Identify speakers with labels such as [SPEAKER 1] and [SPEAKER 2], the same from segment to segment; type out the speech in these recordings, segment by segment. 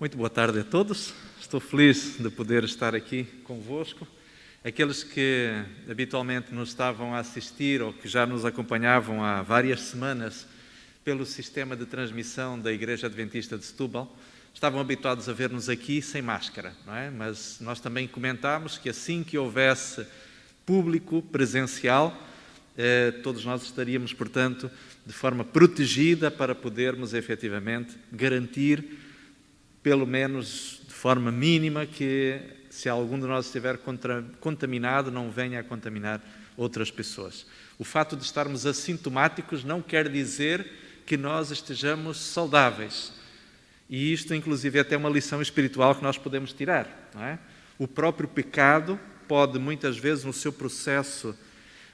[SPEAKER 1] Muito boa tarde a todos. Estou feliz de poder estar aqui convosco. Aqueles que habitualmente nos estavam a assistir ou que já nos acompanhavam há várias semanas pelo sistema de transmissão da Igreja Adventista de Setúbal, estavam habituados a ver-nos aqui sem máscara, não é? Mas nós também comentámos que assim que houvesse público presencial, todos nós estaríamos, portanto, de forma protegida para podermos efetivamente garantir, pelo menos de forma mínima, que se algum de nós estiver contaminado, não venha a contaminar outras pessoas. O fato de estarmos assintomáticos não quer dizer que nós estejamos saudáveis. E isto, inclusive, é até uma lição espiritual que nós podemos tirar, não é? O próprio pecado pode, muitas vezes, no seu processo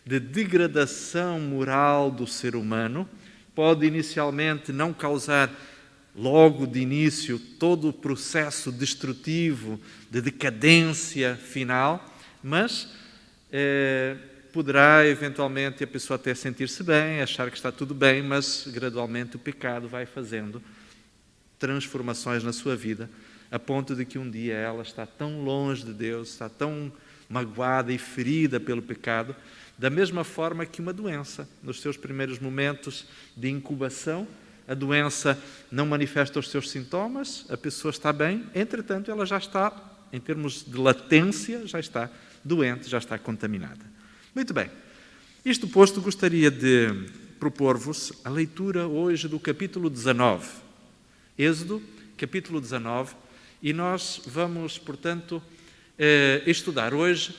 [SPEAKER 1] de degradação moral do ser humano, pode inicialmente não causar logo de início todo o processo destrutivo de decadência final, mas poderá eventualmente a pessoa até sentir-se bem, achar que está tudo bem, mas gradualmente o pecado vai fazendo transformações na sua vida, a ponto de que um dia ela está tão longe de Deus, está tão magoada e ferida pelo pecado, da mesma forma que uma doença, nos seus primeiros momentos de incubação, a doença não manifesta os seus sintomas, a pessoa está bem, entretanto ela já está, em termos de latência, já está doente, já está contaminada. Muito bem, isto posto, gostaria de propor-vos a leitura hoje do capítulo 19, Êxodo, capítulo 19, e nós vamos, portanto, estudar hoje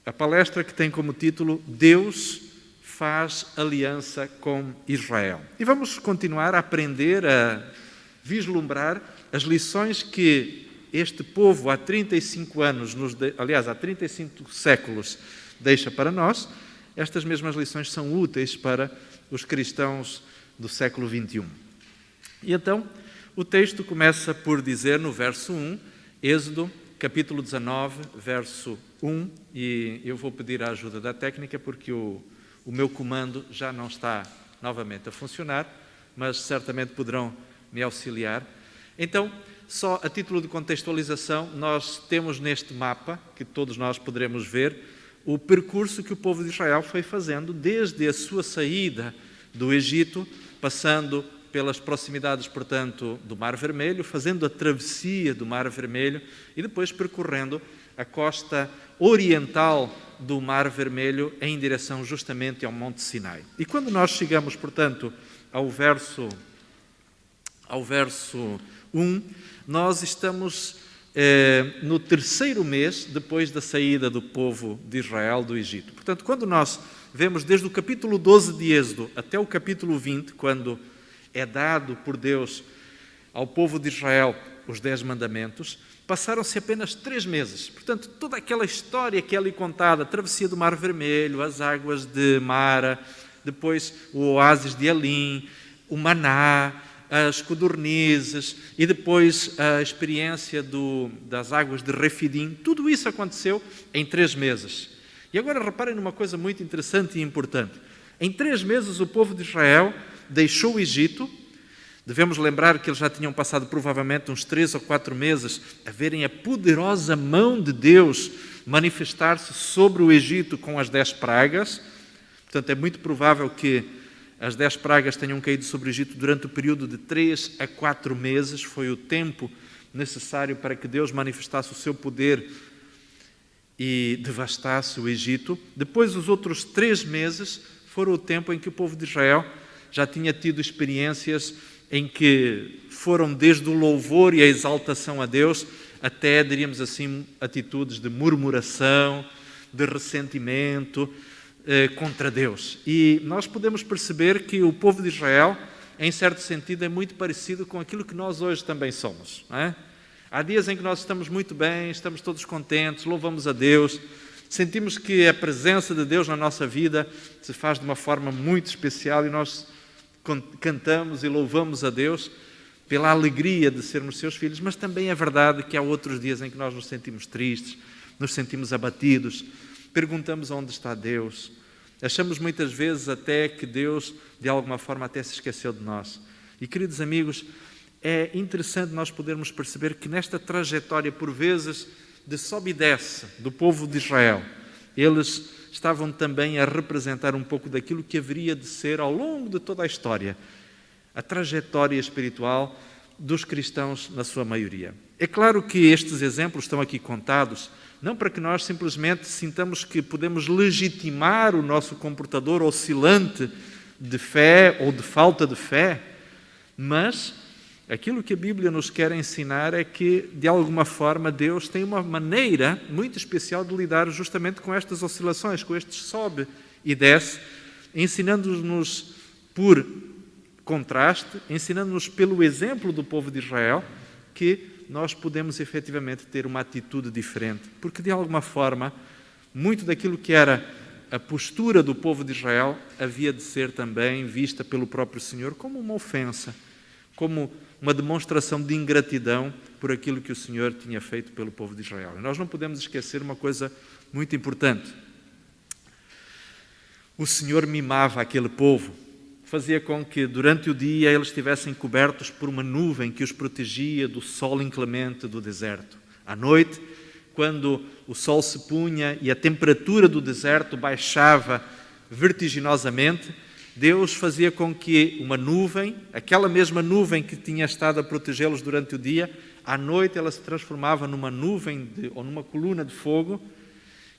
[SPEAKER 1] a palestra que tem como título Deus faz aliança com Israel. E vamos continuar a aprender, a vislumbrar as lições que este povo há 35 anos, há 35 séculos, deixa para nós. Estas mesmas lições são úteis para os cristãos do século XXI. E então, o texto começa por dizer no verso 1, Êxodo, capítulo 19, verso 1, e eu vou pedir a ajuda da técnica porque o meu comando já não está novamente a funcionar, mas certamente poderão me auxiliar. Então, só a título de contextualização, nós temos neste mapa, que todos nós poderemos ver, o percurso que o povo de Israel foi fazendo desde a sua saída do Egito, passando pelas proximidades, portanto, do Mar Vermelho, fazendo a travessia do Mar Vermelho e depois percorrendo a costa oriental do Mar Vermelho em direção justamente ao Monte Sinai. E quando nós chegamos, portanto, ao verso 1, nós estamos no terceiro mês depois da saída do povo de Israel do Egito. Portanto, quando nós vemos desde o capítulo 12 de Êxodo até o capítulo 20, quando é dado por Deus ao povo de Israel os 10 mandamentos, passaram-se apenas 3 meses. Portanto, toda aquela história que é ali contada, a travessia do Mar Vermelho, as águas de Mara, depois o oásis de Elim, o maná, as codornizes e depois a experiência das águas de Refidim, tudo isso aconteceu em 3 meses. E agora reparem numa coisa muito interessante e importante. Em 3 meses o povo de Israel deixou o Egito. Devemos lembrar que eles já tinham passado provavelmente uns 3 ou 4 meses a verem a poderosa mão de Deus manifestar-se sobre o Egito com as 10 pragas. Portanto, é muito provável que as 10 pragas tenham caído sobre o Egito durante o período de 3 a 4 meses. Foi o tempo necessário para que Deus manifestasse o seu poder e devastasse o Egito. Depois, os outros 3 meses foram o tempo em que o povo de Israel já tinha tido experiências em que foram desde o louvor e a exaltação a Deus até, diríamos assim, atitudes de murmuração, de ressentimento contra Deus. E nós podemos perceber que o povo de Israel, em certo sentido, é muito parecido com aquilo que nós hoje também somos, não é? Há dias em que nós estamos muito bem, estamos todos contentes, louvamos a Deus, sentimos que a presença de Deus na nossa vida se faz de uma forma muito especial e nós cantamos e louvamos a Deus pela alegria de sermos seus filhos, mas também é verdade que há outros dias em que nós nos sentimos tristes, nos sentimos abatidos, perguntamos onde está Deus, achamos muitas vezes até que Deus, de alguma forma, até se esqueceu de nós. E, queridos amigos, é interessante nós podermos perceber que nesta trajetória, por vezes, de sobe e desce do povo de Israel, eles estavam também a representar um pouco daquilo que haveria de ser, ao longo de toda a história, a trajetória espiritual dos cristãos na sua maioria. É claro que estes exemplos estão aqui contados, não para que nós simplesmente sintamos que podemos legitimar o nosso comportador oscilante de fé ou de falta de fé, mas aquilo que a Bíblia nos quer ensinar é que, de alguma forma, Deus tem uma maneira muito especial de lidar justamente com estas oscilações, com estes sobe e desce, ensinando-nos por contraste, ensinando-nos pelo exemplo do povo de Israel, que nós podemos efetivamente ter uma atitude diferente, porque de alguma forma, muito daquilo que era a postura do povo de Israel havia de ser também vista pelo próprio Senhor como uma ofensa, como uma demonstração de ingratidão por aquilo que o Senhor tinha feito pelo povo de Israel. E nós não podemos esquecer uma coisa muito importante. O Senhor mimava aquele povo, fazia com que durante o dia eles estivessem cobertos por uma nuvem que os protegia do sol inclemente do deserto. À noite, quando o sol se punha e a temperatura do deserto baixava vertiginosamente, Deus fazia com que uma nuvem, aquela mesma nuvem que tinha estado a protegê-los durante o dia, à noite ela se transformava numa nuvem ou numa coluna de fogo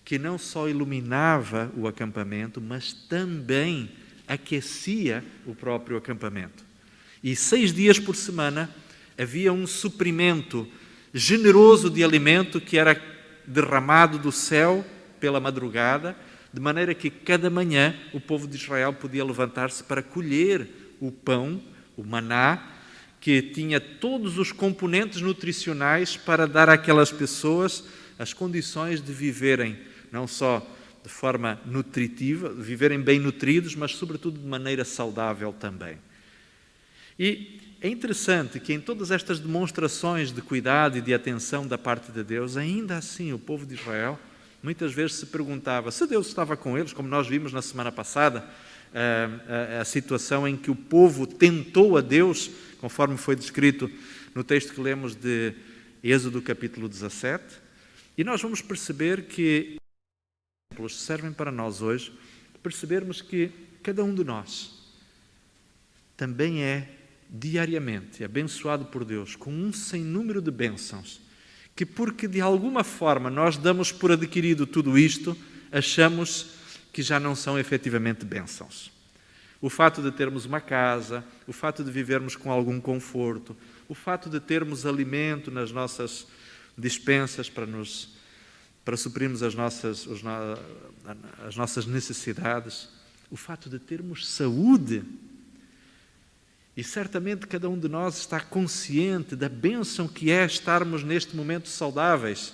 [SPEAKER 1] que não só iluminava o acampamento, mas também aquecia o próprio acampamento. E 6 dias por semana havia um suprimento generoso de alimento que era derramado do céu pela madrugada, de maneira que cada manhã o povo de Israel podia levantar-se para colher o pão, o maná, que tinha todos os componentes nutricionais para dar àquelas pessoas as condições de viverem, não só de forma nutritiva, de viverem bem nutridos, mas sobretudo de maneira saudável também. E é interessante que em todas estas demonstrações de cuidado e de atenção da parte de Deus, ainda assim o povo de Israel muitas vezes se perguntava se Deus estava com eles, como nós vimos na semana passada, a situação em que o povo tentou a Deus, conforme foi descrito no texto que lemos de Êxodo capítulo 17, e nós vamos perceber que exemplos servem para nós hoje, percebermos que cada um de nós também é diariamente abençoado por Deus com um sem número de bênçãos, que porque de alguma forma nós damos por adquirido tudo isto, achamos que já não são efetivamente bênçãos. O fato de termos uma casa, o fato de vivermos com algum conforto, o fato de termos alimento nas nossas despensas para suprirmos as nossas necessidades, o fato de termos saúde. E certamente cada um de nós está consciente da bênção que é estarmos neste momento saudáveis.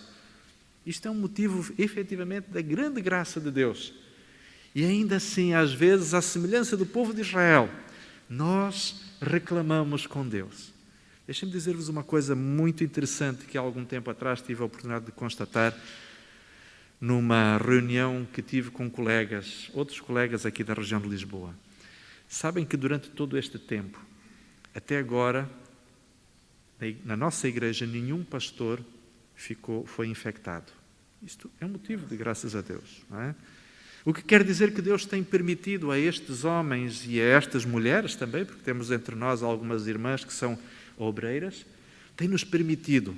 [SPEAKER 1] Isto é um motivo, efetivamente, da grande graça de Deus. E ainda assim, às vezes, à semelhança do povo de Israel, nós reclamamos com Deus. Deixem-me dizer-vos uma coisa muito interessante que há algum tempo atrás tive a oportunidade de constatar numa reunião que tive com colegas, outros colegas aqui da região de Lisboa. Sabem que durante todo este tempo, até agora, na nossa igreja, nenhum pastor foi infectado. Isto é um motivo de graças a Deus, não é? O que quer dizer que Deus tem permitido a estes homens e a estas mulheres também, porque temos entre nós algumas irmãs que são obreiras, tem-nos permitido,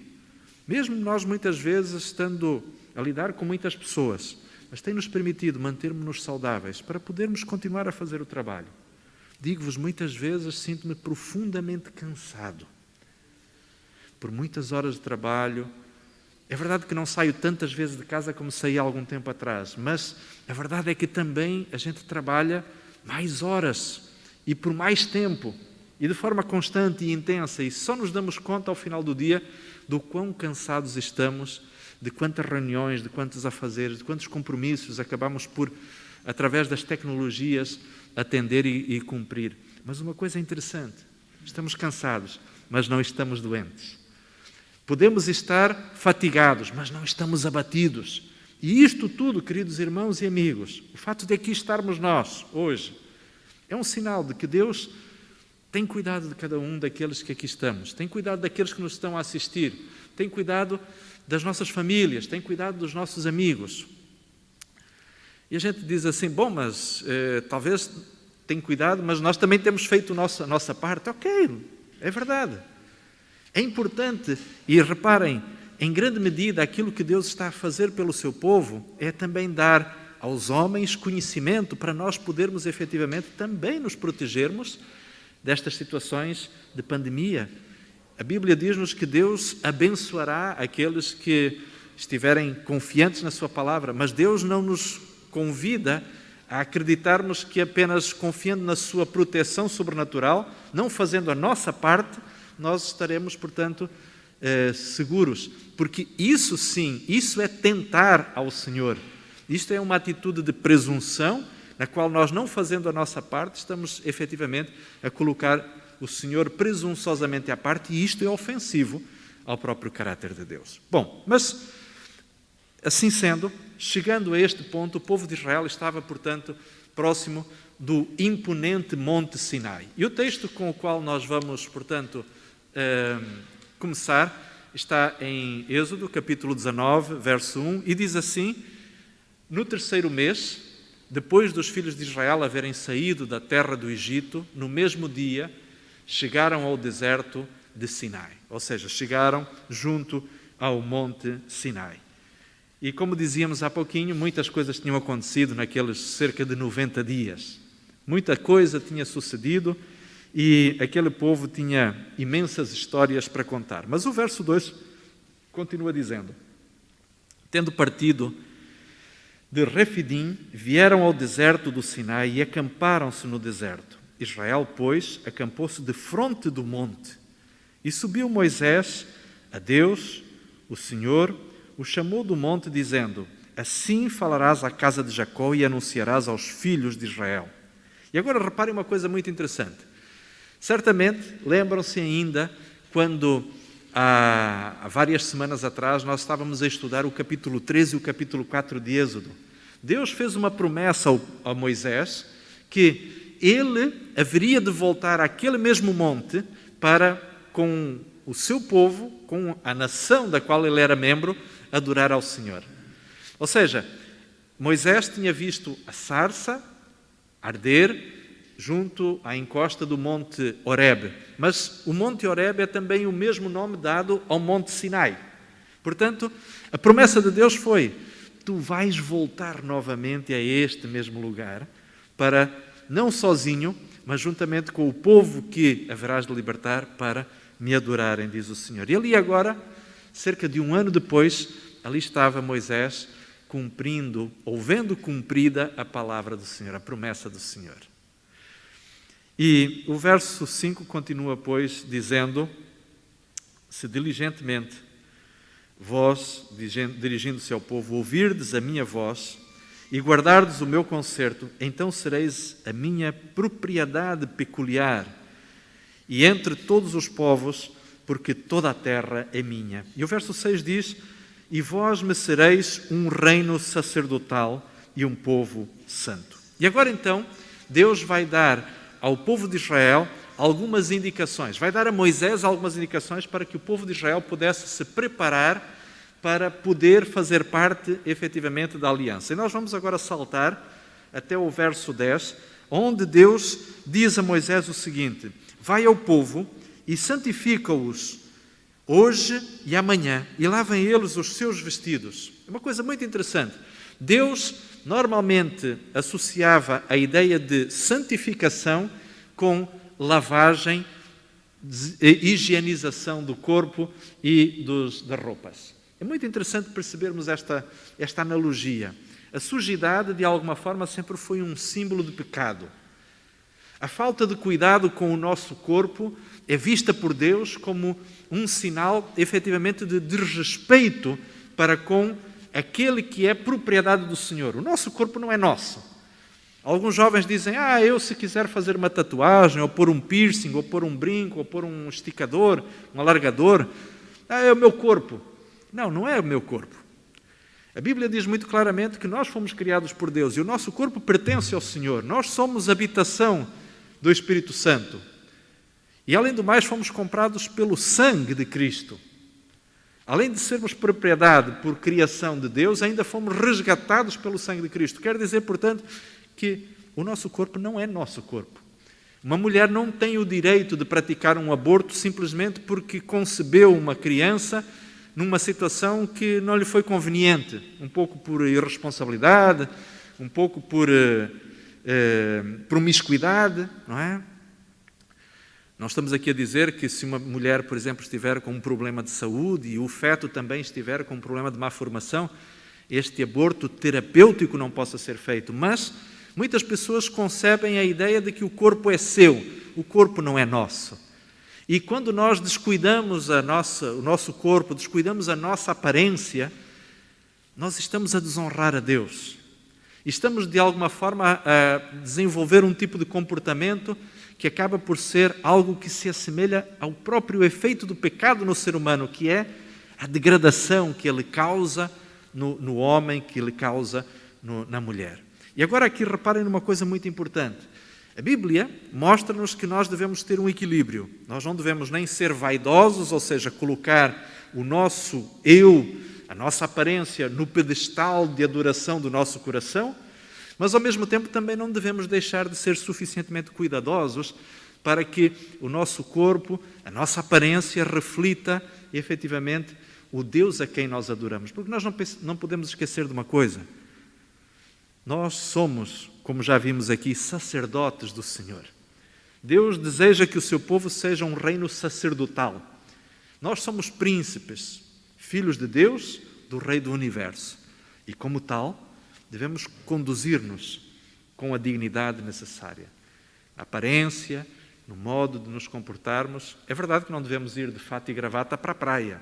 [SPEAKER 1] mesmo nós muitas vezes estando a lidar com muitas pessoas, mas tem-nos permitido mantermos-nos saudáveis para podermos continuar a fazer o trabalho. Digo-vos, muitas vezes sinto-me profundamente cansado por muitas horas de trabalho. É verdade que não saio tantas vezes de casa como saí há algum tempo atrás, mas a verdade é que também a gente trabalha mais horas e por mais tempo e de forma constante e intensa, e só nos damos conta ao final do dia do quão cansados estamos, de quantas reuniões, de quantos afazeres, de quantos compromissos acabamos por, através das tecnologias, atender e cumprir. Mas uma coisa interessante, estamos cansados, mas não estamos doentes. Podemos estar fatigados, mas não estamos abatidos. E isto tudo, queridos irmãos e amigos, o fato de aqui estarmos nós, hoje, é um sinal de que Deus Tem cuidado de cada um daqueles que aqui estamos. Tem cuidado daqueles que nos estão a assistir. Tem cuidado das nossas famílias. Tem cuidado dos nossos amigos. E a gente diz assim, bom, mas talvez tem cuidado, mas nós também temos feito a nossa parte. Ok, é verdade. É importante, e reparem, em grande medida aquilo que Deus está a fazer pelo seu povo é também dar aos homens conhecimento para nós podermos efetivamente também nos protegermos destas situações de pandemia. A Bíblia diz-nos que Deus abençoará aqueles que estiverem confiantes na sua palavra, mas Deus não nos convida a acreditarmos que apenas confiando na sua proteção sobrenatural, não fazendo a nossa parte, nós estaremos, portanto, seguros. Porque isso sim, isso é tentar ao Senhor. Isto é uma atitude de presunção, na qual nós, não fazendo a nossa parte, estamos efetivamente a colocar o Senhor presunçosamente à parte, e isto é ofensivo ao próprio caráter de Deus. Bom, mas assim sendo, chegando a este ponto, o povo de Israel estava, portanto, próximo do imponente Monte Sinai. E o texto com o qual nós vamos, portanto, começar está em Êxodo, capítulo 19, verso 1, e diz assim: no 3º mês, depois dos filhos de Israel haverem saído da terra do Egito, no mesmo dia, chegaram ao deserto de Sinai. Ou seja, chegaram junto ao Monte Sinai. E como dizíamos há pouquinho, muitas coisas tinham acontecido naqueles cerca de 90 dias. Muita coisa tinha sucedido e aquele povo tinha imensas histórias para contar. Mas o verso 2 continua dizendo: tendo partido de Refidim, vieram ao deserto do Sinai e acamparam-se no deserto. Israel, pois, acampou-se defronte do monte. E subiu Moisés a Deus, o Senhor, o chamou do monte, dizendo: assim falarás à casa de Jacó e anunciarás aos filhos de Israel. E agora reparem uma coisa muito interessante. Certamente, lembram-se ainda, quando há várias semanas atrás nós estávamos a estudar o capítulo 13 e o capítulo 4 de Êxodo. Deus fez uma promessa a Moisés que ele haveria de voltar àquele mesmo monte para, com o seu povo, com a nação da qual ele era membro, adorar ao Senhor. Ou seja, Moisés tinha visto a sarça arder junto à encosta do Monte Horebe. Mas o Monte Horebe é também o mesmo nome dado ao Monte Sinai. Portanto, a promessa de Deus foi: tu vais voltar novamente a este mesmo lugar para, não sozinho, mas juntamente com o povo que haverás de libertar, para me adorarem, diz o Senhor. E ali agora, cerca de 1 ano depois, ali estava Moisés cumprindo, ou vendo cumprida a palavra do Senhor, a promessa do Senhor. E o verso 5 continua, pois, dizendo: se diligentemente vós, dirigindo-se ao povo, ouvirdes a minha voz e guardardes o meu concerto, então sereis a minha propriedade peculiar e entre todos os povos, porque toda a terra é minha. E o verso 6 diz: e vós me sereis um reino sacerdotal e um povo santo. E agora então, Deus vai dar ao povo de Israel algumas indicações. Vai dar a Moisés algumas indicações para que o povo de Israel pudesse se preparar para poder fazer parte, efetivamente, da aliança. E nós vamos agora saltar até o verso 10, onde Deus diz a Moisés o seguinte: vai ao povo e santifica-os hoje e amanhã, e lavem eles os seus vestidos. É uma coisa muito interessante. Deus normalmente associava a ideia de santificação com lavagem, higienização do corpo e das roupas. É muito interessante percebermos esta analogia. A sujidade, de alguma forma, sempre foi um símbolo de pecado. A falta de cuidado com o nosso corpo é vista por Deus como um sinal, efetivamente, de desrespeito para com aquele que é propriedade do Senhor. O nosso corpo não é nosso. Alguns jovens dizem: eu se quiser fazer uma tatuagem, ou pôr um piercing, ou pôr um brinco, ou pôr um esticador, um alargador, é o meu corpo. Não, não é o meu corpo. A Bíblia diz muito claramente que nós fomos criados por Deus e o nosso corpo pertence ao Senhor. Nós somos habitação do Espírito Santo. E, além do mais, fomos comprados pelo sangue de Cristo. Além de sermos propriedade por criação de Deus, ainda fomos resgatados pelo sangue de Cristo. Quer dizer, portanto, que o nosso corpo não é nosso corpo. Uma mulher não tem o direito de praticar um aborto simplesmente porque concebeu uma criança numa situação que não lhe foi conveniente, um pouco por irresponsabilidade, um pouco por promiscuidade, não é? Nós estamos aqui a dizer que se uma mulher, por exemplo, estiver com um problema de saúde e o feto também estiver com um problema de má formação, este aborto terapêutico não possa ser feito. Mas muitas pessoas concebem a ideia de que o corpo é seu, o corpo não é nosso. E quando nós descuidamos o nosso corpo, descuidamos a nossa aparência, nós estamos a desonrar a Deus. Estamos, de alguma forma, a desenvolver um tipo de comportamento que acaba por ser algo que se assemelha ao próprio efeito do pecado no ser humano, que é a degradação que ele causa no homem, que ele causa na mulher. E agora aqui reparem numa coisa muito importante. A Bíblia mostra-nos que nós devemos ter um equilíbrio. Nós não devemos nem ser vaidosos, ou seja, colocar o nosso eu, a nossa aparência no pedestal de adoração do nosso coração, mas ao mesmo tempo também não devemos deixar de ser suficientemente cuidadosos para que o nosso corpo, a nossa aparência reflita efetivamente o Deus a quem nós adoramos. Porque nós não podemos esquecer de uma coisa. Nós somos, como já vimos aqui, sacerdotes do Senhor. Deus deseja que o seu povo seja um reino sacerdotal. Nós somos príncipes, filhos de Deus, do Rei do Universo. E como tal, devemos conduzir-nos com a dignidade necessária. A aparência, no modo de nos comportarmos. É verdade que não devemos ir de fato e gravata para a praia.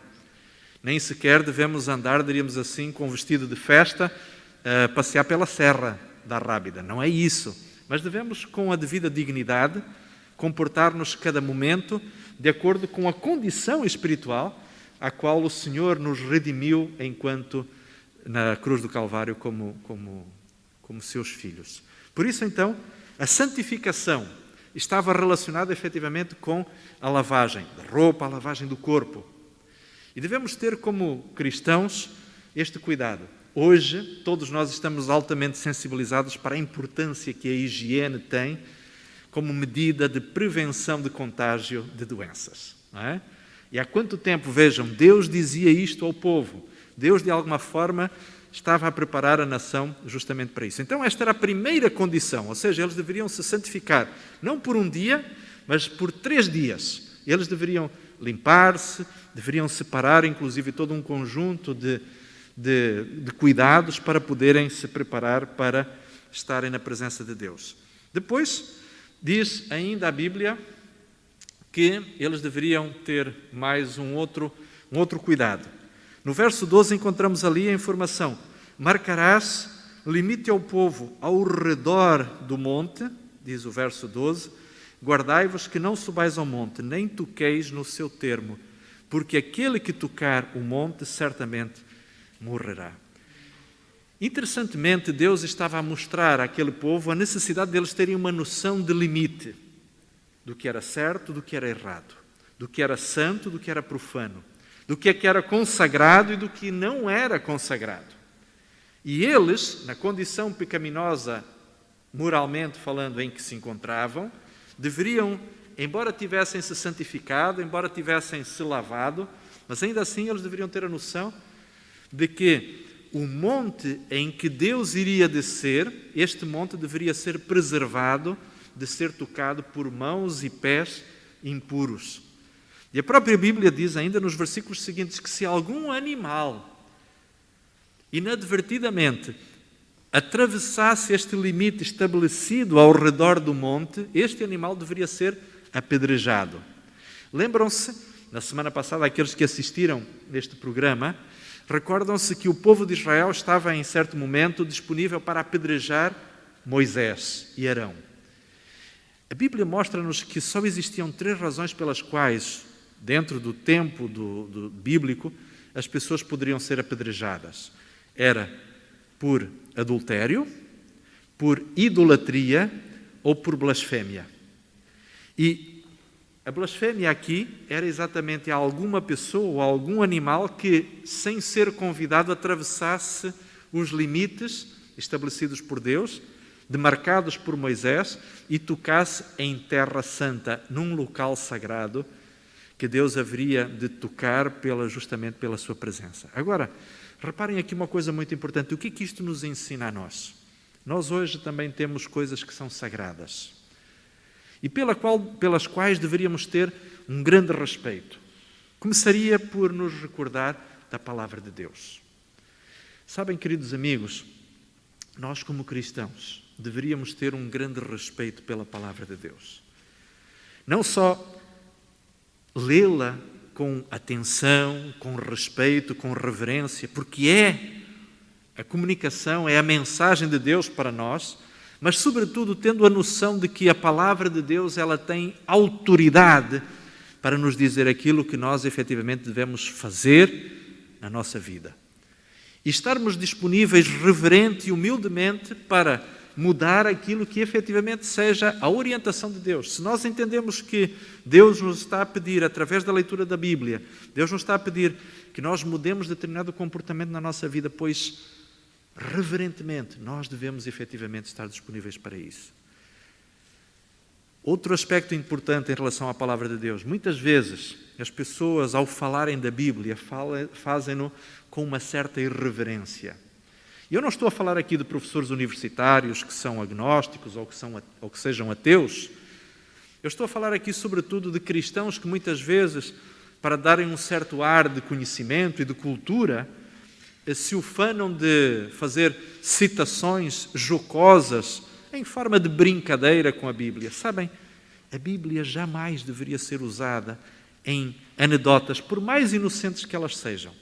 [SPEAKER 1] Nem sequer devemos andar, diríamos assim, com vestido de festa, a passear pela Serra da Rábida. Não é isso. Mas devemos, com a devida dignidade, comportar-nos cada momento de acordo com a condição espiritual a qual o Senhor nos redimiu enquanto na cruz do Calvário como seus filhos. Por isso, então, a santificação estava relacionada efetivamente com a lavagem da roupa, a lavagem do corpo. E devemos ter como cristãos este cuidado. Hoje, todos nós estamos altamente sensibilizados para a importância que a higiene tem como medida de prevenção de contágio de doenças. Não é? E há quanto tempo, vejam, Deus dizia isto ao povo. Deus, de alguma forma, estava a preparar a nação justamente para isso. Então, esta era a primeira condição, ou seja, eles deveriam se santificar, não por um dia, mas por 3 dias. Eles deveriam limpar-se, deveriam separar, inclusive, todo um conjunto de cuidados para poderem se preparar para estarem na presença de Deus. Depois, diz ainda a Bíblia que eles deveriam ter mais um outro cuidado. No verso 12 encontramos ali a informação: marcarás limite ao povo ao redor do monte, diz o verso 12, guardai-vos que não subais ao monte, nem toqueis no seu termo, porque aquele que tocar o monte certamente morrerá. Interessantemente, Deus estava a mostrar àquele povo a necessidade deles terem uma noção de limite, do que era certo, do que era errado, do que era santo, do que era profano, do que era consagrado e do que não era consagrado. E eles, na condição pecaminosa, moralmente falando, em que se encontravam, deveriam, embora tivessem se santificado, embora tivessem se lavado, mas ainda assim eles deveriam ter a noção de que o monte em que Deus iria descer, este monte deveria ser preservado de ser tocado por mãos e pés impuros. E a própria Bíblia diz ainda nos versículos seguintes que se algum animal inadvertidamente atravessasse este limite estabelecido ao redor do monte, este animal deveria ser apedrejado. Lembram-se, na semana passada, aqueles que assistiram neste programa, recordam-se que o povo de Israel estava em certo momento disponível para apedrejar Moisés e Arão. A Bíblia mostra-nos que só existiam 3 razões pelas quais, dentro do tempo do bíblico, as pessoas poderiam ser apedrejadas. Era por adultério, por idolatria ou por blasfémia. E A blasfémia aqui era exatamente a alguma pessoa ou algum animal que, sem ser convidado, atravessasse os limites estabelecidos por Deus, demarcados por Moisés, e tocasse em terra santa, num local sagrado, que Deus haveria de tocar justamente pela sua presença. Agora, reparem aqui uma coisa muito importante. O que é que isto nos ensina a nós? Nós hoje também temos coisas que são sagradas e pelas quais deveríamos ter um grande respeito. Começaria por nos recordar da palavra de Deus. Sabem, queridos amigos, nós como cristãos deveríamos ter um grande respeito pela palavra de Deus. Não só lê-la com atenção, com respeito, com reverência, porque a comunicação, é a mensagem de Deus para nós, mas sobretudo tendo a noção de que a palavra de Deus ela tem autoridade para nos dizer aquilo que nós efetivamente devemos fazer na nossa vida. E estarmos disponíveis reverente e humildemente para mudar aquilo que efetivamente seja a orientação de Deus. Se nós entendemos que Deus nos está a pedir, através da leitura da Bíblia, Deus nos está a pedir que nós mudemos determinado comportamento na nossa vida, pois reverentemente nós devemos efetivamente estar disponíveis para isso. Outro aspecto importante em relação à palavra de Deus, muitas vezes as pessoas ao falarem da Bíblia fazem-no com uma certa irreverência. E eu não estou a falar aqui de professores universitários que são agnósticos ou que sejam ateus. Eu estou a falar aqui sobretudo de cristãos que muitas vezes, para darem um certo ar de conhecimento e de cultura, se ufanam de fazer citações jocosas em forma de brincadeira com a Bíblia. Sabem, a Bíblia jamais deveria ser usada em anedotas, por mais inocentes que elas sejam.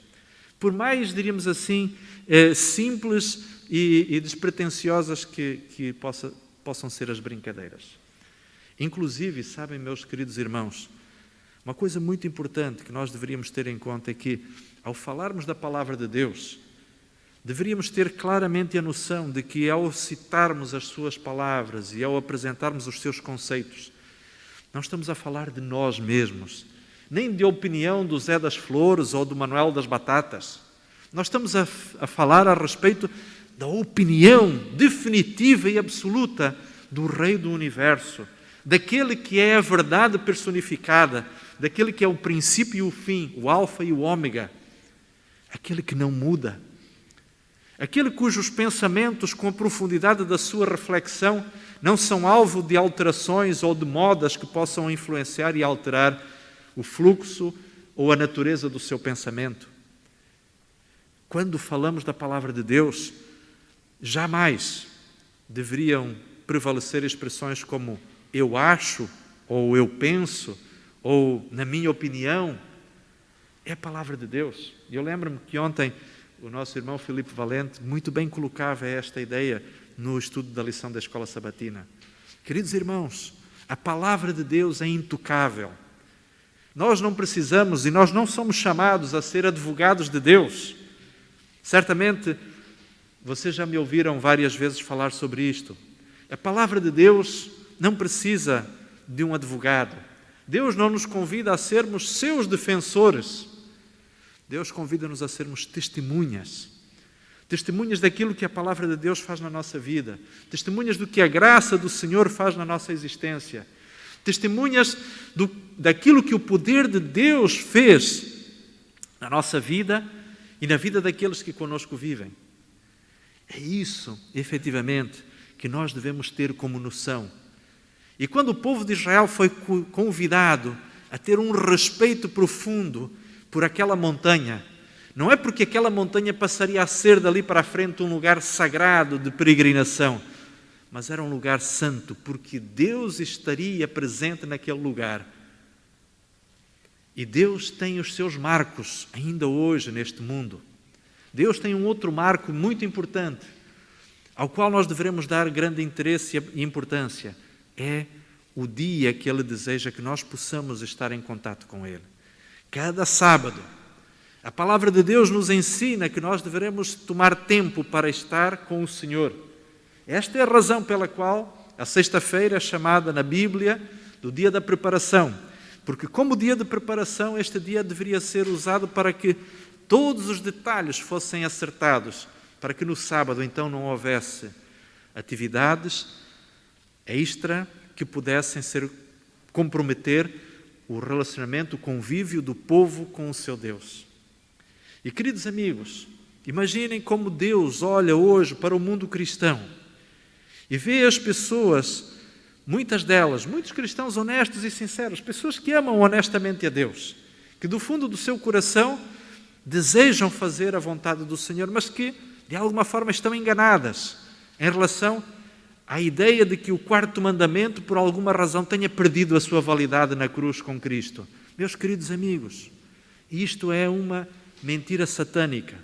[SPEAKER 1] Por mais, diríamos assim, simples e despretensiosas que possam ser as brincadeiras. Inclusive, sabem, meus queridos irmãos, uma coisa muito importante que nós deveríamos ter em conta é que, ao falarmos da palavra de Deus, deveríamos ter claramente a noção de que, ao citarmos as suas palavras e ao apresentarmos os seus conceitos, não estamos a falar de nós mesmos, nem de opinião do Zé das Flores ou do Manuel das Batatas. Nós estamos a falar a respeito da opinião definitiva e absoluta do Rei do Universo, daquele que é a verdade personificada, daquele que é o princípio e o fim, o alfa e o ômega, aquele que não muda, aquele cujos pensamentos, com a profundidade da sua reflexão, não são alvo de alterações ou de modas que possam influenciar e alterar o fluxo ou a natureza do seu pensamento. Quando falamos da palavra de Deus, jamais deveriam prevalecer expressões como eu acho, ou eu penso, ou na minha opinião. É a palavra de Deus. E eu lembro-me que ontem o nosso irmão Filipe Valente muito bem colocava esta ideia no estudo da lição da Escola Sabatina. Queridos irmãos, a palavra de Deus é intocável. Nós não precisamos e nós não somos chamados a ser advogados de Deus. Certamente, vocês já me ouviram várias vezes falar sobre isto. A palavra de Deus não precisa de um advogado. Deus não nos convida a sermos seus defensores. Deus convida-nos a sermos testemunhas. Testemunhas daquilo que a palavra de Deus faz na nossa vida. Testemunhas do que a graça do Senhor faz na nossa existência. Testemunhas daquilo que o poder de Deus fez na nossa vida e na vida daqueles que conosco vivem. É isso, efetivamente, que nós devemos ter como noção. E quando o povo de Israel foi convidado a ter um respeito profundo por aquela montanha, não é porque aquela montanha passaria a ser dali para a frente um lugar sagrado de peregrinação, mas era um lugar santo, porque Deus estaria presente naquele lugar. E Deus tem os seus marcos ainda hoje neste mundo. Deus tem um outro marco muito importante, ao qual nós devemos dar grande interesse e importância. É o dia que Ele deseja que nós possamos estar em contato com Ele. Cada sábado, a palavra de Deus nos ensina que nós devemos tomar tempo para estar com o Senhor. Esta é a razão pela qual a sexta-feira é chamada na Bíblia do dia da preparação, porque como dia de preparação, este dia deveria ser usado para que todos os detalhes fossem acertados, para que no sábado então não houvesse atividades extra que pudessem comprometer o relacionamento, o convívio do povo com o seu Deus. E queridos amigos, imaginem como Deus olha hoje para o mundo cristão e vê as pessoas, muitas delas, muitos cristãos honestos e sinceros, pessoas que amam honestamente a Deus, que do fundo do seu coração desejam fazer a vontade do Senhor, mas que de alguma forma estão enganadas em relação à ideia de que o quarto mandamento, por alguma razão, tenha perdido a sua validade na cruz com Cristo. Meus queridos amigos, isto é uma mentira satânica.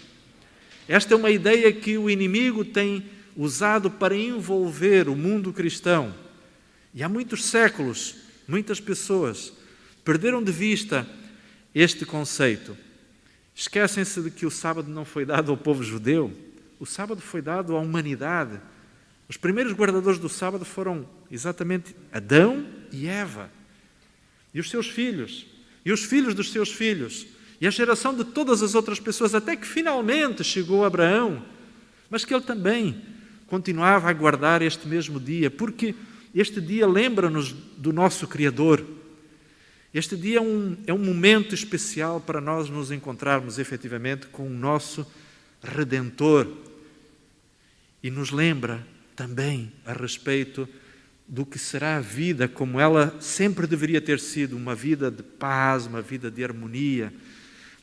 [SPEAKER 1] Esta é uma ideia que o inimigo tem usado para envolver o mundo cristão. E há muitos séculos, muitas pessoas perderam de vista este conceito. Esquecem-se de que o sábado não foi dado ao povo judeu, o sábado foi dado à humanidade. Os primeiros guardadores do sábado foram exatamente Adão e Eva, e os seus filhos, e os filhos dos seus filhos, e a geração de todas as outras pessoas, até que finalmente chegou Abraão, mas que ele também continuava a guardar este mesmo dia, porque este dia lembra-nos do nosso Criador. Este dia é um momento especial para nós nos encontrarmos efetivamente com o nosso Redentor. E nos lembra também a respeito do que será a vida, como ela sempre deveria ter sido, uma vida de paz, uma vida de harmonia,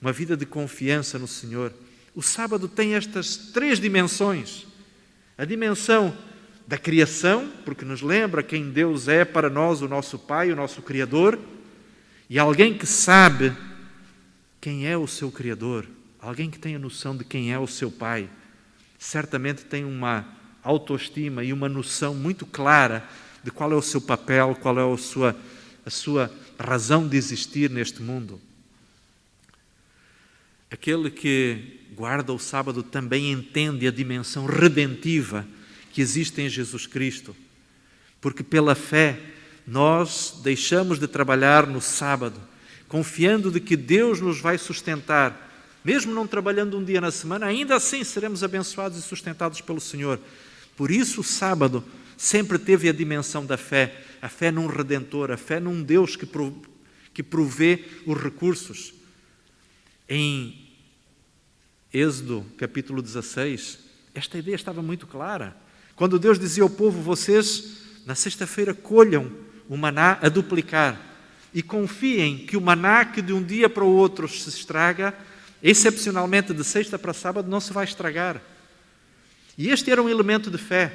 [SPEAKER 1] uma vida de confiança no Senhor. O sábado tem estas três dimensões. A dimensão da criação, porque nos lembra quem Deus é para nós, o nosso Pai, o nosso Criador, e alguém que sabe quem é o seu Criador, alguém que tem a noção de quem é o seu Pai, certamente tem uma autoestima e uma noção muito clara de qual é o seu papel, qual é a sua razão de existir neste mundo. Aquele que guarda o sábado também entende a dimensão redentiva que existe em Jesus Cristo, porque pela fé nós deixamos de trabalhar no sábado, confiando de que Deus nos vai sustentar. Mesmo não trabalhando um dia na semana, ainda assim seremos abençoados e sustentados pelo Senhor. Por isso o sábado sempre teve a dimensão da fé, a fé num Redentor, a fé num Deus que provê os recursos. Em Êxodo, capítulo 16, esta ideia estava muito clara. Quando Deus dizia ao povo, vocês na sexta-feira colham o maná a duplicar e confiem que o maná que de um dia para o outro se estraga, excepcionalmente de sexta para sábado, não se vai estragar. E este era um elemento de fé.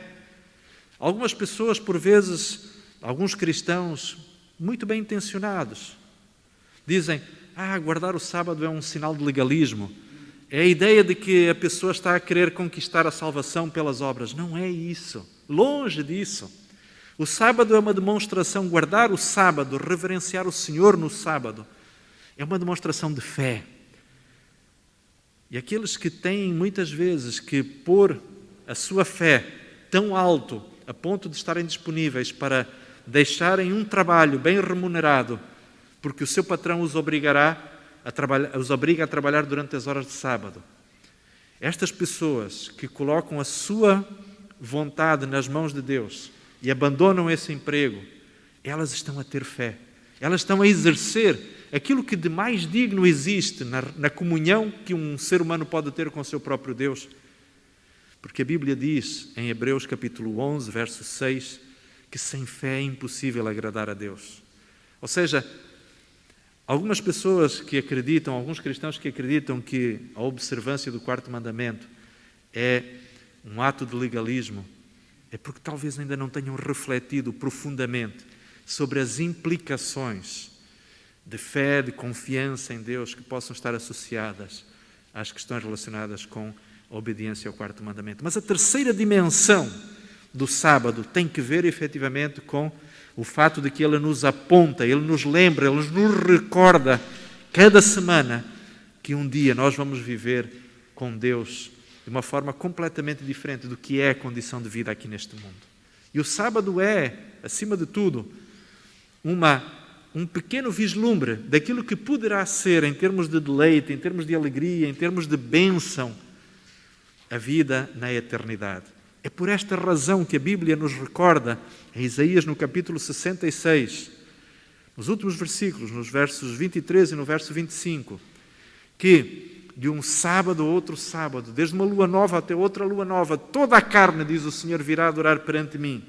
[SPEAKER 1] Algumas pessoas, por vezes, alguns cristãos muito bem intencionados, dizem, guardar o sábado é um sinal de legalismo. É a ideia de que a pessoa está a querer conquistar a salvação pelas obras. Não é isso. Longe disso. O sábado é uma demonstração, guardar o sábado, reverenciar o Senhor no sábado, é uma demonstração de fé. E aqueles que têm muitas vezes que pôr a sua fé tão alto, a ponto de estarem disponíveis para deixarem um trabalho bem remunerado, porque o seu patrão os obriga a trabalhar durante as horas de sábado. Estas pessoas que colocam a sua vontade nas mãos de Deus e abandonam esse emprego, elas estão a ter fé. Elas estão a exercer aquilo que de mais digno existe na comunhão que um ser humano pode ter com o seu próprio Deus. Porque a Bíblia diz, em Hebreus capítulo 11, verso 6, que sem fé é impossível agradar a Deus. Ou seja, algumas pessoas que acreditam, alguns cristãos que acreditam que a observância do quarto mandamento é um ato de legalismo, é porque talvez ainda não tenham refletido profundamente sobre as implicações de fé, de confiança em Deus que possam estar associadas às questões relacionadas com a obediência ao quarto mandamento. Mas a terceira dimensão do sábado tem que ver efetivamente com o fato de que ele nos aponta, ele nos lembra, ele nos recorda cada semana que um dia nós vamos viver com Deus de uma forma completamente diferente do que é a condição de vida aqui neste mundo. E o sábado é, acima de tudo, uma um pequeno vislumbre daquilo que poderá ser em termos de deleite, em termos de alegria, em termos de bênção, a vida na eternidade. É por esta razão que a Bíblia nos recorda, em Isaías, no capítulo 66, nos últimos versículos, nos versos 23 e no verso 25, que de um sábado a outro sábado, desde uma lua nova até outra lua nova, toda a carne, diz o Senhor, virá adorar perante mim.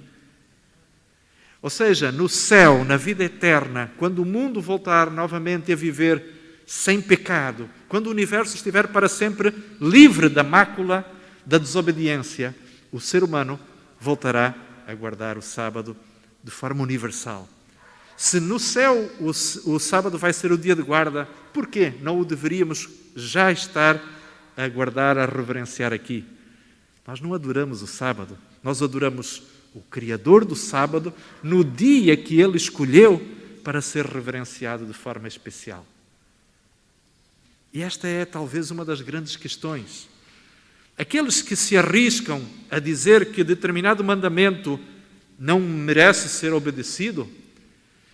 [SPEAKER 1] Ou seja, no céu, na vida eterna, quando o mundo voltar novamente a viver sem pecado, quando o universo estiver para sempre livre da mácula da desobediência, o ser humano voltará a guardar o sábado de forma universal. Se no céu o sábado vai ser o dia de guarda, por que não o deveríamos já estar a guardar, a reverenciar aqui? Nós não adoramos o sábado, nós adoramos o Criador do sábado no dia que Ele escolheu para ser reverenciado de forma especial. E esta é talvez uma das grandes questões. Aqueles que se arriscam a dizer que determinado mandamento não merece ser obedecido,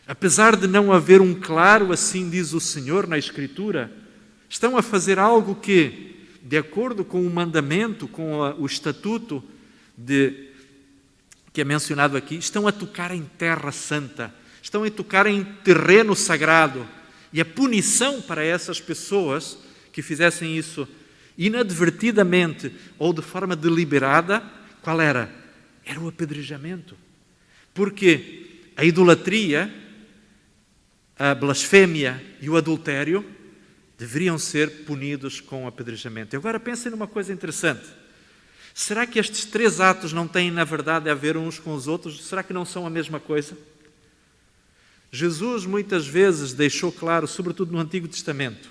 [SPEAKER 1] apesar de não haver um claro assim diz o Senhor na Escritura, estão a fazer algo que, de acordo com o mandamento, com o estatuto que é mencionado aqui, estão a tocar em terra santa, estão a tocar em terreno sagrado. E a punição para essas pessoas que fizessem isso inadvertidamente ou de forma deliberada, qual era? Era o apedrejamento. Porque a idolatria, a blasfémia e o adultério deveriam ser punidos com o apedrejamento. E agora pensem numa coisa interessante. Será que estes três atos não têm, na verdade, a ver uns com os outros? Será que não são a mesma coisa? Jesus muitas vezes deixou claro, sobretudo no Antigo Testamento,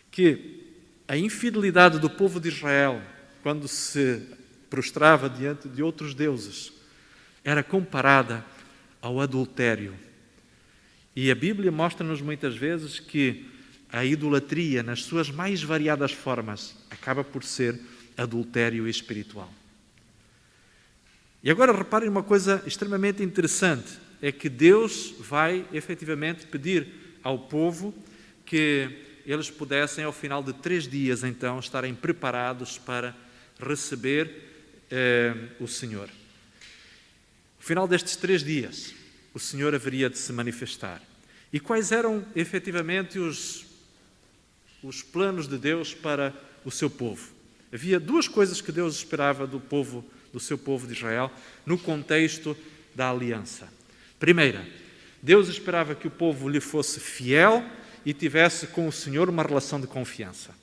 [SPEAKER 1] que a infidelidade do povo de Israel, quando se prostrava diante de outros deuses, era comparada ao adultério. E a Bíblia mostra-nos muitas vezes que a idolatria, nas suas mais variadas formas, acaba por ser adultério espiritual. E agora reparem uma coisa extremamente interessante, é que Deus vai efetivamente pedir ao povo que eles pudessem, ao final de 3 dias, então, estarem preparados para receber o Senhor. No final destes 3 dias, o Senhor haveria de se manifestar. E quais eram, efetivamente, os planos de Deus para o seu povo? Havia 2 coisas que Deus esperava do seu povo de Israel, no contexto da aliança. Primeira, Deus esperava que o povo lhe fosse fiel e tivesse com o Senhor uma relação de confiança.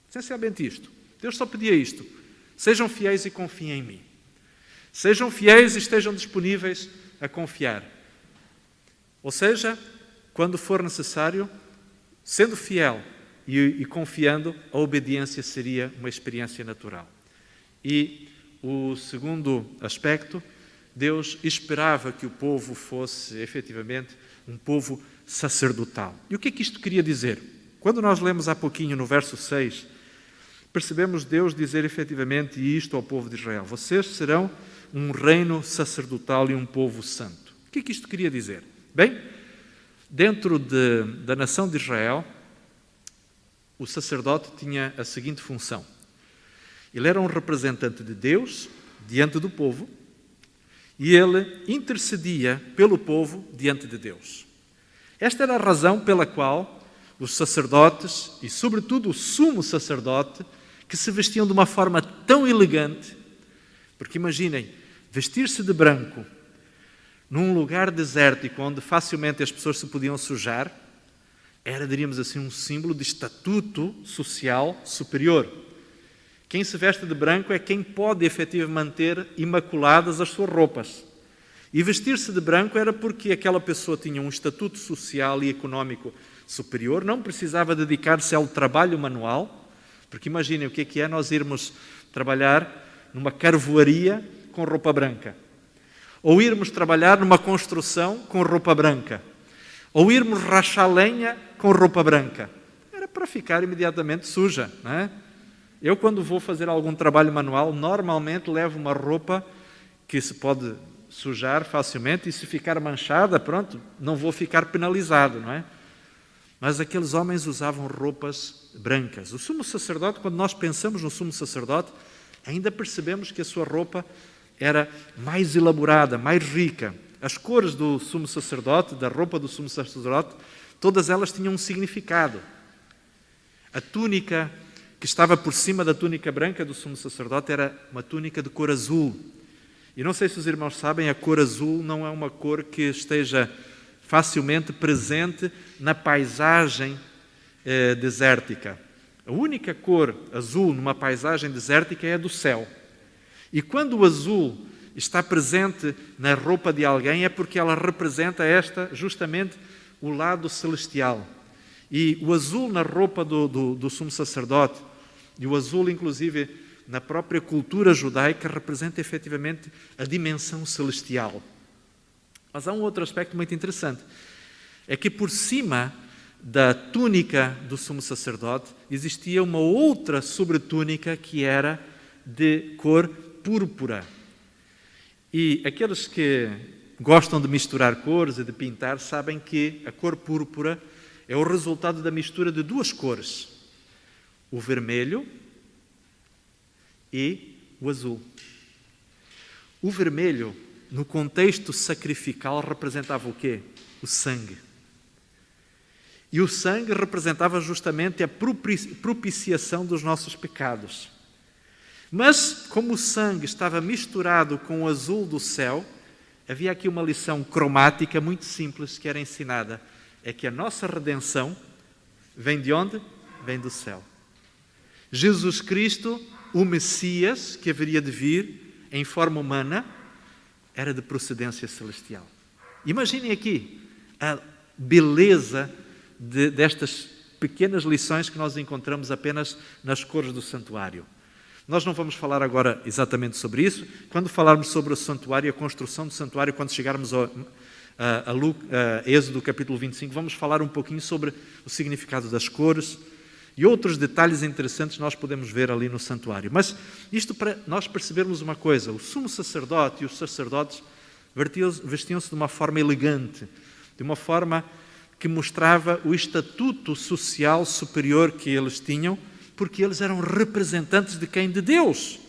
[SPEAKER 1] Essencialmente isto. Deus só pedia isto. Sejam fiéis e confiem em mim. Sejam fiéis e estejam disponíveis a confiar. Ou seja, quando for necessário, sendo fiel e confiando, a obediência seria uma experiência natural. E o segundo aspecto, Deus esperava que o povo fosse, efetivamente, um povo sacerdotal. E o que é que isto queria dizer? Quando nós lemos há pouquinho no verso 6, percebemos Deus dizer efetivamente isto ao povo de Israel: vocês serão um reino sacerdotal e um povo santo. O que é que isto queria dizer? Bem, dentro da nação de Israel, o sacerdote tinha a seguinte função. Ele era um representante de Deus diante do povo e ele intercedia pelo povo diante de Deus. Esta era a razão pela qual os sacerdotes, e sobretudo o sumo sacerdote, que se vestiam de uma forma tão elegante, porque imaginem, vestir-se de branco num lugar desértico onde facilmente as pessoas se podiam sujar, era, diríamos assim, um símbolo de estatuto social superior. Quem se veste de branco é quem pode efetivamente manter imaculadas as suas roupas. E vestir-se de branco era porque aquela pessoa tinha um estatuto social e económico superior, não precisava dedicar-se ao trabalho manual, porque imaginem o que é nós irmos trabalhar numa carvoaria com roupa branca, ou irmos trabalhar numa construção com roupa branca, ou irmos rachar lenha com roupa branca. Era para ficar imediatamente suja, não é? Eu, quando vou fazer algum trabalho manual, normalmente levo uma roupa que se pode sujar facilmente e se ficar manchada, pronto, não vou ficar penalizado, não é? Mas aqueles homens usavam roupas brancas. O sumo sacerdote, quando nós pensamos no sumo sacerdote, ainda percebemos que a sua roupa era mais elaborada, mais rica. As cores do sumo sacerdote, da roupa do sumo sacerdote, todas elas tinham um significado. A túnica que estava por cima da túnica branca do sumo sacerdote era uma túnica de cor azul. E não sei se os irmãos sabem, a cor azul não é uma cor que esteja facilmente presente na paisagem desértica. A única cor azul numa paisagem desértica é a do céu. E quando o azul está presente na roupa de alguém é porque ela representa justamente o lado celestial. E o azul na roupa do sumo sacerdote, e o azul inclusive na própria cultura judaica, representa efetivamente a dimensão celestial. Mas há um outro aspecto muito interessante, é que por cima da túnica do sumo sacerdote existia uma outra sobretúnica que era de cor púrpura. E aqueles que gostam de misturar cores e de pintar sabem que a cor púrpura é o resultado da mistura de duas cores, o vermelho e o azul. O vermelho, no contexto sacrificial, representava o quê? O sangue. E o sangue representava justamente a propiciação dos nossos pecados. Mas, como o sangue estava misturado com o azul do céu, havia aqui uma lição cromática muito simples que era ensinada. É que a nossa redenção vem de onde? Vem do céu. Jesus Cristo, o Messias, que haveria de vir em forma humana, era de procedência celestial. Imaginem aqui a beleza destas pequenas lições que nós encontramos apenas nas cores do santuário. Nós não vamos falar agora exatamente sobre isso. Quando falarmos sobre o santuário, a construção do santuário, quando chegarmos a Êxodo capítulo 25, vamos falar um pouquinho sobre o significado das cores e outros detalhes interessantes nós podemos ver ali no santuário. Mas isto para nós percebermos uma coisa: o sumo sacerdote e os sacerdotes vestiam-se de uma forma elegante, de uma forma que mostrava o estatuto social superior que eles tinham, porque eles eram representantes de quem? De Deus.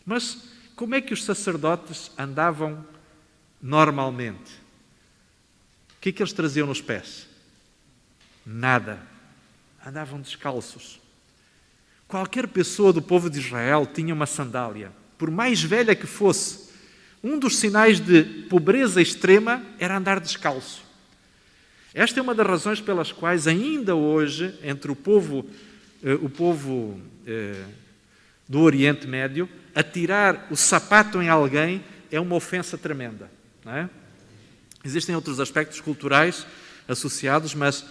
[SPEAKER 1] Mas como é que os sacerdotes andavam normalmente? O que é que eles traziam nos pés? Nada. Andavam descalços. Qualquer pessoa do povo de Israel tinha uma sandália. Por mais velha que fosse, um dos sinais de pobreza extrema era andar descalço. Esta é uma das razões pelas quais ainda hoje, entre o povo do Oriente Médio, atirar o sapato em alguém é uma ofensa tremenda, não é? Existem outros aspectos culturais associados, mas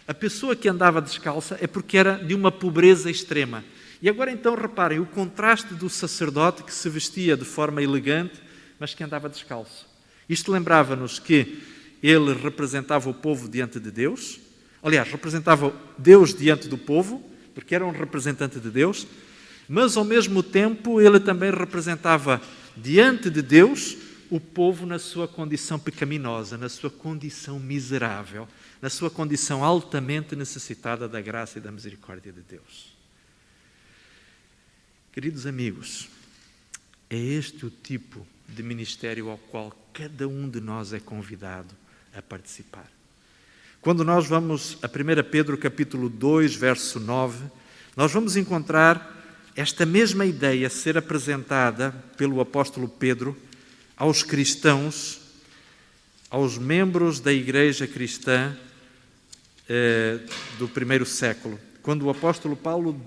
[SPEAKER 1] a pessoa que andava descalça é porque era de uma pobreza extrema. E agora então reparem o contraste do sacerdote que se vestia de forma elegante, mas que andava descalço. Isto lembrava-nos que ele representava o povo diante de Deus, aliás, representava Deus diante do povo, porque era um representante de Deus, mas ao mesmo tempo ele também representava diante de Deus o povo na sua condição pecaminosa, na sua condição miserável, na sua condição altamente necessitada da graça e da misericórdia de Deus. Queridos amigos, é este o tipo de ministério ao qual cada um de nós é convidado a participar. Quando nós vamos a 1 Pedro capítulo 2, verso 9, nós vamos encontrar esta mesma ideia ser apresentada pelo apóstolo Pedro aos cristãos, aos membros da igreja cristã do primeiro século. Quando o apóstolo Paulo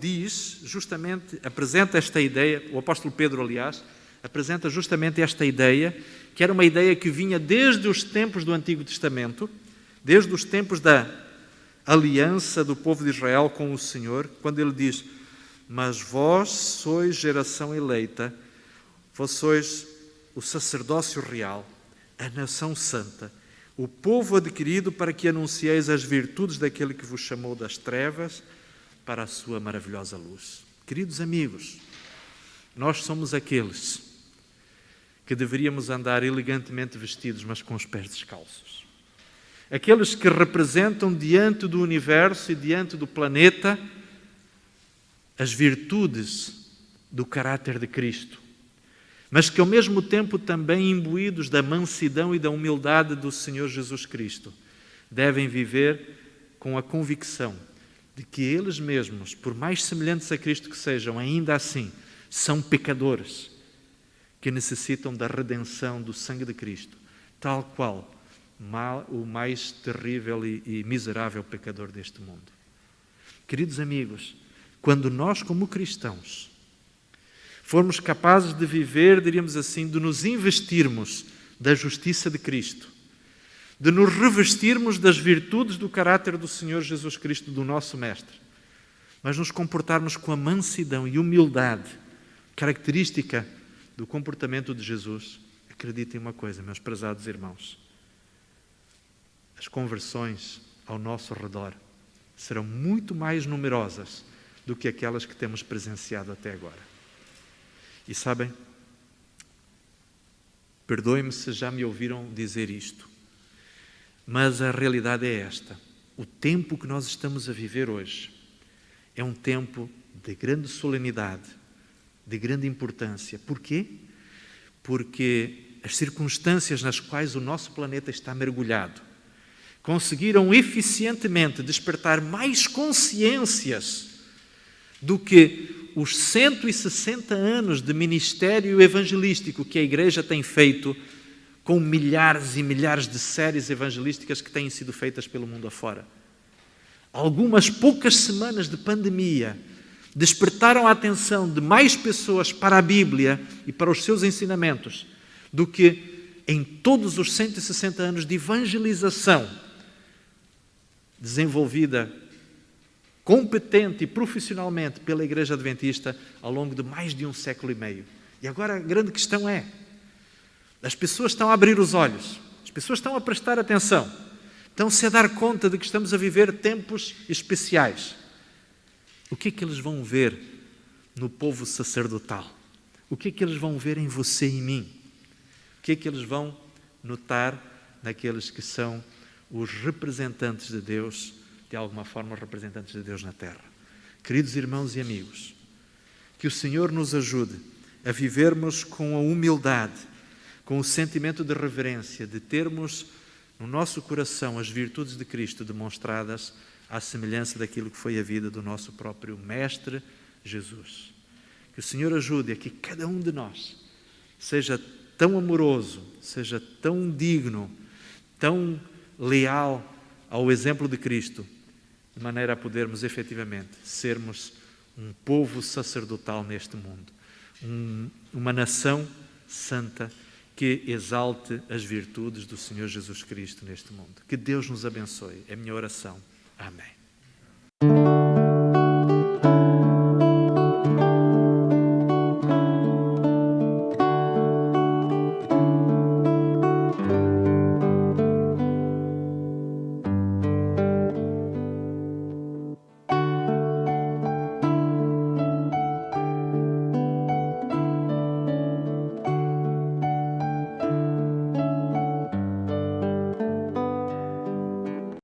[SPEAKER 1] apresenta esta ideia, o apóstolo Pedro, aliás, apresenta justamente esta ideia, que era uma ideia que vinha desde os tempos do Antigo Testamento, desde os tempos da aliança do povo de Israel com o Senhor, quando ele diz: mas vós sois geração eleita, vós sois o sacerdócio real, a nação santa, o povo adquirido para que anuncieis as virtudes daquele que vos chamou das trevas para a sua maravilhosa luz. Queridos amigos, nós somos aqueles que deveríamos andar elegantemente vestidos, mas com os pés descalços. Aqueles que representam diante do universo e diante do planeta as virtudes do caráter de Cristo, mas que ao mesmo tempo também imbuídos da mansidão e da humildade do Senhor Jesus Cristo, devem viver com a convicção de que eles mesmos, por mais semelhantes a Cristo que sejam, ainda assim são pecadores que necessitam da redenção do sangue de Cristo, tal qual o mais terrível e miserável pecador deste mundo. Queridos amigos, quando nós, como cristãos, formos capazes de viver, diríamos assim, de nos investirmos da justiça de Cristo, de nos revestirmos das virtudes do caráter do Senhor Jesus Cristo, do nosso Mestre, mas nos comportarmos com a mansidão e humildade, característica do comportamento de Jesus, acreditem uma coisa, meus prezados irmãos, as conversões ao nosso redor serão muito mais numerosas do que aquelas que temos presenciado até agora. E sabem, perdoem-me se já me ouviram dizer isto, mas a realidade é esta. O tempo que nós estamos a viver hoje é um tempo de grande solenidade, de grande importância. Porquê? Porque as circunstâncias nas quais o nosso planeta está mergulhado conseguiram eficientemente despertar mais consciências do que os 160 anos de ministério evangelístico que a Igreja tem feito, com milhares e milhares de séries evangelísticas que têm sido feitas pelo mundo afora. Algumas poucas semanas de pandemia despertaram a atenção de mais pessoas para a Bíblia e para os seus ensinamentos do que em todos os 160 anos de evangelização desenvolvida competente e profissionalmente pela Igreja Adventista ao longo de mais de um século e meio. E agora a grande questão é, as pessoas estão a abrir os olhos, as pessoas estão a prestar atenção, estão-se a dar conta de que estamos a viver tempos especiais. O que é que eles vão ver no povo sacerdotal? O que é que eles vão ver em você e em mim? O que é que eles vão notar naqueles que são os representantes de Deus, de alguma forma representantes de Deus na terra? Queridos irmãos e amigos, que o Senhor nos ajude a vivermos com a humildade, com o sentimento de reverência, de termos no nosso coração as virtudes de Cristo demonstradas à semelhança daquilo que foi a vida do nosso próprio Mestre Jesus. Que o Senhor ajude a que cada um de nós seja tão amoroso, seja tão digno, tão leal ao exemplo de Cristo, de maneira a podermos efetivamente sermos um povo sacerdotal neste mundo, uma nação santa que exalte as virtudes do Senhor Jesus Cristo neste mundo. Que Deus nos abençoe. É a minha oração. Amém.